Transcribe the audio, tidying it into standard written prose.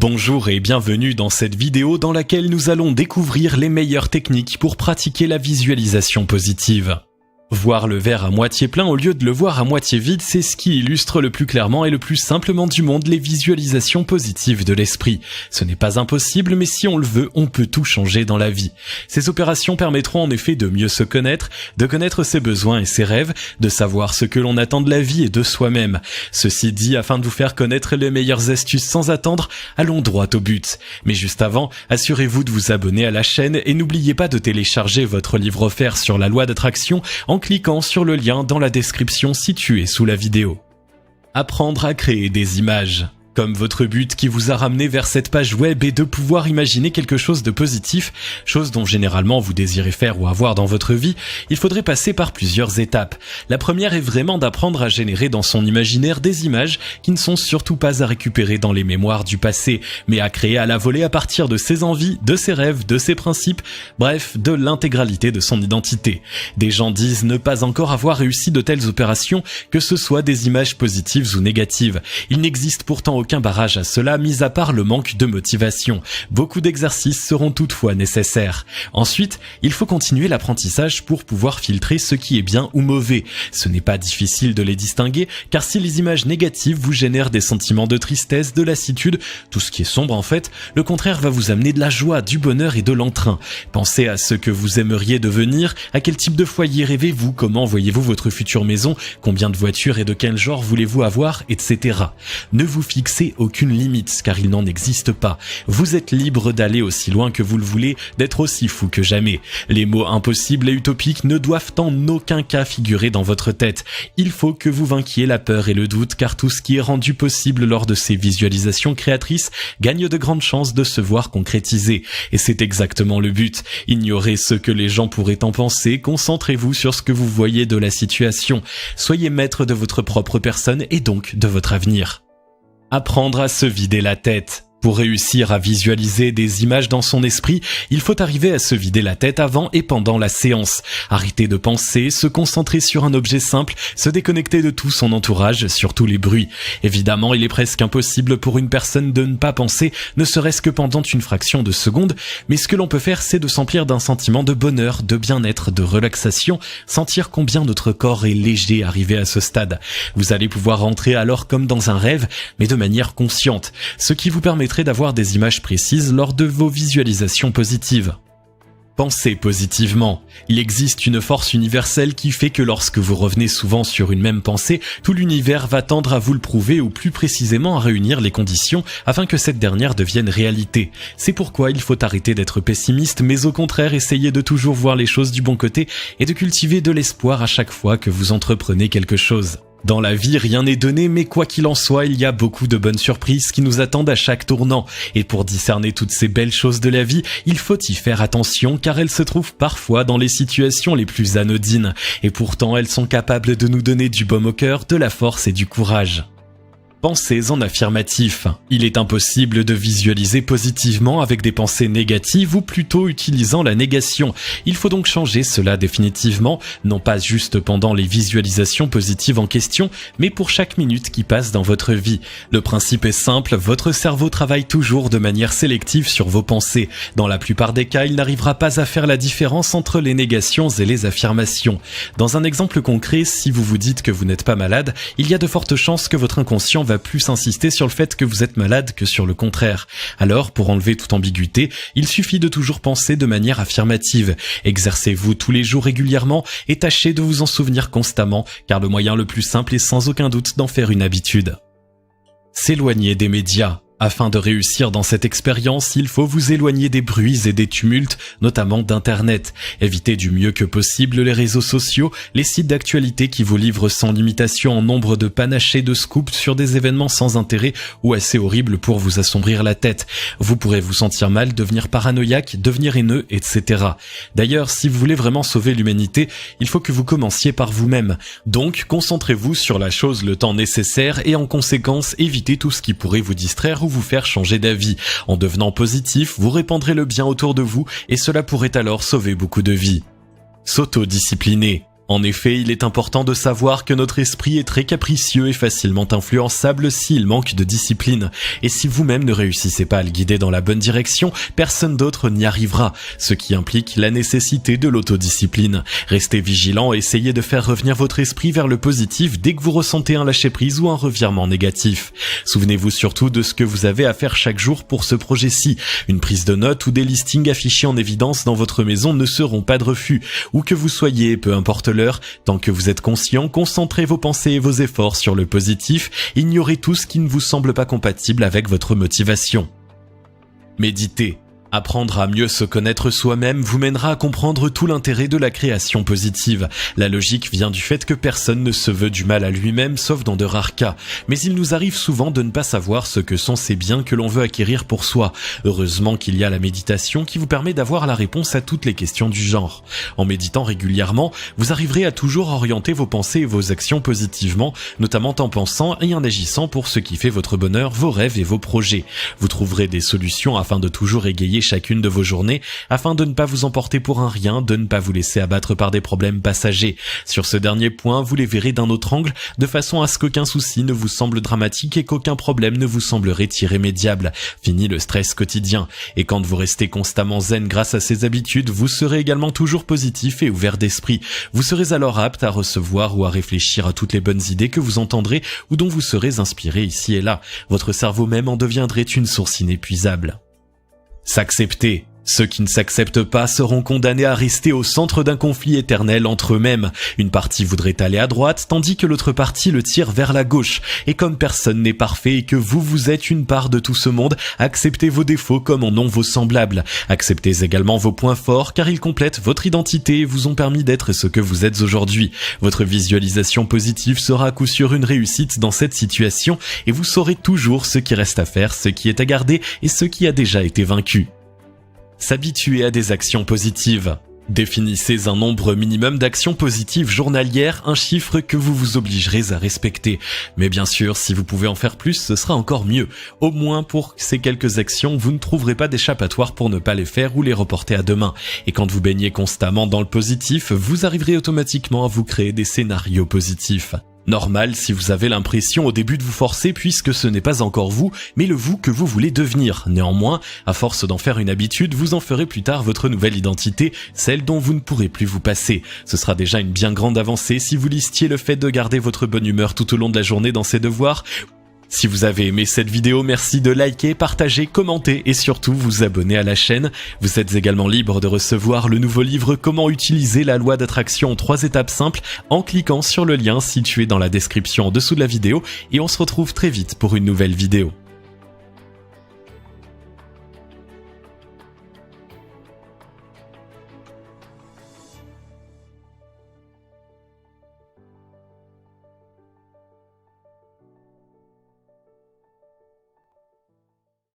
Bonjour et bienvenue dans cette vidéo dans laquelle nous allons découvrir les meilleures techniques pour pratiquer la visualisation positive. Voir le verre à moitié plein au lieu de le voir à moitié vide, c'est ce qui illustre le plus clairement et le plus simplement du monde les visualisations positives de l'esprit. Ce n'est pas impossible, mais si on le veut, on peut tout changer dans la vie. Ces opérations permettront en effet de mieux se connaître, de connaître ses besoins et ses rêves, de savoir ce que l'on attend de la vie et de soi-même. Ceci dit, afin de vous faire connaître les meilleures astuces sans attendre, allons droit au but. Mais juste avant, assurez-vous de vous abonner à la chaîne et n'oubliez pas de télécharger votre livre offert sur la loi d'attraction en cliquant sur le lien dans la description située sous la vidéo. Apprendre à créer des images. Comme votre but qui vous a ramené vers cette page web est de pouvoir imaginer quelque chose de positif, chose dont généralement vous désirez faire ou avoir dans votre vie, il faudrait passer par plusieurs étapes. La première est vraiment d'apprendre à générer dans son imaginaire des images qui ne sont surtout pas à récupérer dans les mémoires du passé, mais à créer à la volée à partir de ses envies, de ses rêves, de ses principes, bref, de l'intégralité de son identité. Des gens disent ne pas encore avoir réussi de telles opérations, que ce soit des images positives ou négatives. Il n'existe pourtant aucun barrage à cela, mis à part le manque de motivation. Beaucoup d'exercices seront toutefois nécessaires. Ensuite, il faut continuer l'apprentissage pour pouvoir filtrer ce qui est bien ou mauvais. Ce n'est pas difficile de les distinguer, car si les images négatives vous génèrent des sentiments de tristesse, de lassitude, tout ce qui est sombre en fait, le contraire va vous amener de la joie, du bonheur et de l'entrain. Pensez à ce que vous aimeriez devenir, à quel type de foyer rêvez-vous, comment voyez-vous votre future maison, combien de voitures et de quel genre voulez-vous avoir, etc. Ne vous fixez aucune limite, car il n'en existe pas. Vous êtes libre d'aller aussi loin que vous le voulez, d'être aussi fou que jamais. Les mots impossibles et utopiques ne doivent en aucun cas figurer dans votre tête. Il faut que vous vainquiez la peur et le doute, car tout ce qui est rendu possible lors de ces visualisations créatrices gagne de grandes chances de se voir concrétiser. Et c'est exactement le but. Ignorez ce que les gens pourraient en penser, concentrez-vous sur ce que vous voyez de la situation. Soyez maître de votre propre personne et donc de votre avenir. Apprendre à se vider la tête. Pour réussir à visualiser des images dans son esprit, il faut arriver à se vider la tête avant et pendant la séance. Arrêter de penser, se concentrer sur un objet simple, se déconnecter de tout son entourage, surtout les bruits. Évidemment, il est presque impossible pour une personne de ne pas penser, ne serait-ce que pendant une fraction de seconde, mais ce que l'on peut faire, c'est de s'emplir d'un sentiment de bonheur, de bien-être, de relaxation, sentir combien notre corps est léger arrivé à ce stade. Vous allez pouvoir rentrer alors comme dans un rêve, mais de manière consciente, ce qui vous permettra d'avoir des images précises lors de vos visualisations positives. Pensez positivement. Il existe une force universelle qui fait que lorsque vous revenez souvent sur une même pensée, tout l'univers va tendre à vous le prouver ou plus précisément à réunir les conditions afin que cette dernière devienne réalité. C'est pourquoi il faut arrêter d'être pessimiste, mais au contraire essayer de toujours voir les choses du bon côté et de cultiver de l'espoir à chaque fois que vous entreprenez quelque chose. Dans la vie, rien n'est donné, mais quoi qu'il en soit, il y a beaucoup de bonnes surprises qui nous attendent à chaque tournant. Et pour discerner toutes ces belles choses de la vie, il faut y faire attention car elles se trouvent parfois dans les situations les plus anodines. Et pourtant, elles sont capables de nous donner du baume au cœur, de la force et du courage. Pensez en affirmatif. Il est impossible de visualiser positivement avec des pensées négatives ou plutôt utilisant la négation. Il faut donc changer cela définitivement, non pas juste pendant les visualisations positives en question, mais pour chaque minute qui passe dans votre vie. Le principe est simple, votre cerveau travaille toujours de manière sélective sur vos pensées. Dans la plupart des cas, il n'arrivera pas à faire la différence entre les négations et les affirmations. Dans un exemple concret, si vous vous dites que vous n'êtes pas malade, il y a de fortes chances que votre inconscient va plus insister sur le fait que vous êtes malade que sur le contraire. Alors, pour enlever toute ambiguïté, il suffit de toujours penser de manière affirmative. Exercez-vous tous les jours régulièrement et tâchez de vous en souvenir constamment, car le moyen le plus simple est sans aucun doute d'en faire une habitude. S'éloigner des médias. Afin de réussir dans cette expérience, il faut vous éloigner des bruits et des tumultes, notamment d'Internet. Évitez du mieux que possible les réseaux sociaux, les sites d'actualité qui vous livrent sans limitation en nombre de panachés de scoops sur des événements sans intérêt ou assez horribles pour vous assombrir la tête. Vous pourrez vous sentir mal, devenir paranoïaque, devenir haineux, etc. D'ailleurs, si vous voulez vraiment sauver l'humanité, il faut que vous commenciez par vous-même. Donc, concentrez-vous sur la chose le temps nécessaire et en conséquence, évitez tout ce qui pourrait vous distraire ou vous faire changer d'avis. En devenant positif, vous répandrez le bien autour de vous et cela pourrait alors sauver beaucoup de vies. S'autodiscipliner. En effet, il est important de savoir que notre esprit est très capricieux et facilement influençable s'il manque de discipline. Et si vous-même ne réussissez pas à le guider dans la bonne direction, personne d'autre n'y arrivera, ce qui implique la nécessité de l'autodiscipline. Restez vigilant et essayez de faire revenir votre esprit vers le positif dès que vous ressentez un lâcher-prise ou un revirement négatif. Souvenez-vous surtout de ce que vous avez à faire chaque jour pour ce projet-ci. Une prise de notes ou des listings affichés en évidence dans votre maison ne seront pas de refus. Où que vous soyez, peu importe l'heure, tant que vous êtes conscient, concentrez vos pensées et vos efforts sur le positif, ignorez tout ce qui ne vous semble pas compatible avec votre motivation. Méditez. Apprendre à mieux se connaître soi-même vous mènera à comprendre tout l'intérêt de la création positive. La logique vient du fait que personne ne se veut du mal à lui-même sauf dans de rares cas. Mais il nous arrive souvent de ne pas savoir ce que sont ces biens que l'on veut acquérir pour soi. Heureusement qu'il y a la méditation qui vous permet d'avoir la réponse à toutes les questions du genre. En méditant régulièrement, vous arriverez à toujours orienter vos pensées et vos actions positivement, notamment en pensant et en agissant pour ce qui fait votre bonheur, vos rêves et vos projets. Vous trouverez des solutions afin de toujours égayer chacune de vos journées, afin de ne pas vous emporter pour un rien, de ne pas vous laisser abattre par des problèmes passagers. Sur ce dernier point, vous les verrez d'un autre angle, de façon à ce qu'aucun souci ne vous semble dramatique et qu'aucun problème ne vous semblerait irrémédiable. Fini le stress quotidien. Et quand vous restez constamment zen grâce à ces habitudes, vous serez également toujours positif et ouvert d'esprit. Vous serez alors apte à recevoir ou à réfléchir à toutes les bonnes idées que vous entendrez ou dont vous serez inspiré ici et là. Votre cerveau même en deviendrait une source inépuisable. S'accepter. Ceux qui ne s'acceptent pas seront condamnés à rester au centre d'un conflit éternel entre eux-mêmes. Une partie voudrait aller à droite, tandis que l'autre partie le tire vers la gauche. Et comme personne n'est parfait et que vous êtes une part de tout ce monde, acceptez vos défauts comme en ont vos semblables. Acceptez également vos points forts, car ils complètent votre identité et vous ont permis d'être ce que vous êtes aujourd'hui. Votre visualisation positive sera à coup sûr une réussite dans cette situation, et vous saurez toujours ce qui reste à faire, ce qui est à garder et ce qui a déjà été vaincu. S'habituer à des actions positives. Définissez un nombre minimum d'actions positives journalières, un chiffre que vous vous obligerez à respecter. Mais bien sûr, si vous pouvez en faire plus, ce sera encore mieux. Au moins pour ces quelques actions, vous ne trouverez pas d'échappatoire pour ne pas les faire ou les reporter à demain. Et quand vous baignez constamment dans le positif, vous arriverez automatiquement à vous créer des scénarios positifs. Normal si vous avez l'impression au début de vous forcer puisque ce n'est pas encore vous, mais le vous que vous voulez devenir. Néanmoins, à force d'en faire une habitude, vous en ferez plus tard votre nouvelle identité, celle dont vous ne pourrez plus vous passer. Ce sera déjà une bien grande avancée si vous listiez le fait de garder votre bonne humeur tout au long de la journée dans ses devoirs. Si vous avez aimé cette vidéo, merci de liker, partager, commenter et surtout vous abonner à la chaîne. Vous êtes également libre de recevoir le nouveau livre Comment utiliser la loi d'attraction en 3 étapes simples en cliquant sur le lien situé dans la description en dessous de la vidéo et on se retrouve très vite pour une nouvelle vidéo.